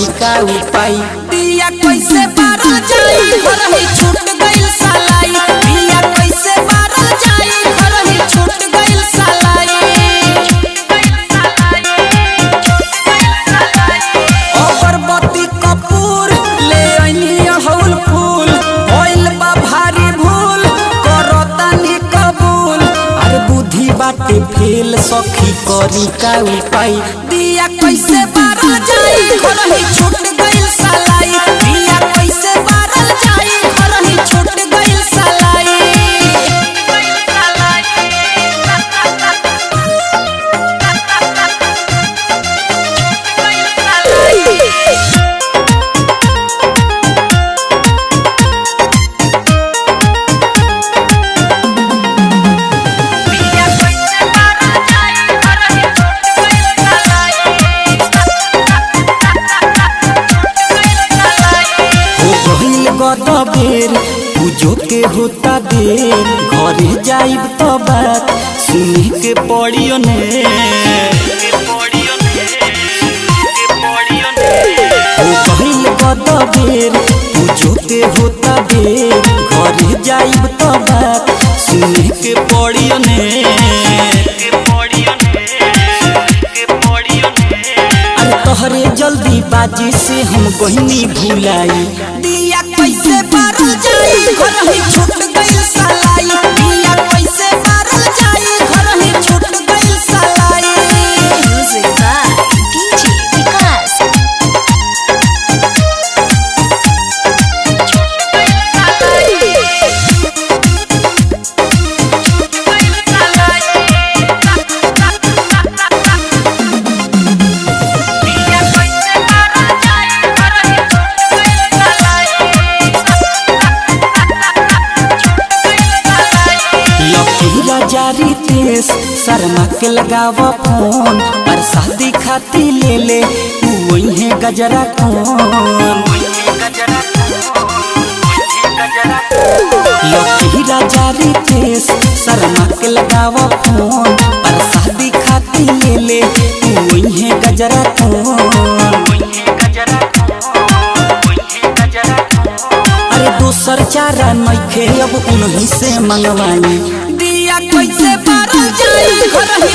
करी का उपाय। दिया कैसे बारल जाई घर ही छूट गइल सालाई। दिया कैसे बारल जाई घर ही छूट गइल सालाई। अगरबत्ती कपूर ले आइनी अड़हुल फूल। होइल बा भारी भूल करतानी कबूल। अरे बुद्धि बाटे फेल सखी करी का उपाय। दिया कैसे बारल जाई घर ही छूट गइल सालाई। दिया कैसे बारल जाई घर ही छूट गइल सालाई। बेर पूजो के होता देर घरे जाइब तो बात सुनी के पड़ियो ने। हो गइल गद बेर पूजो के होता देर घरे जाइब तो बात सुनी के पड़ियो ने। अरे तोहरे जल्दी बाजी से हम गहनी भुलाई। दिया कैसे बारल जाई घर ही छूट गइल सालाई। दिया कैसे बारल जाई घर ही छूट गइल सालाई। Music by DJ Vikas. जारी तेस शर्मा के लगावा फोन पर शादी खाती ले ले वही है गजरा कौन। लकीरा जारी तेस शर्मा के लगावा फोन पर शादी खाती ले ले वही है गजरा कौन। अरे दूसर चारा नइखे अब उन्हीं से मंगवाई। दिया कैसे बारल जाई घर ही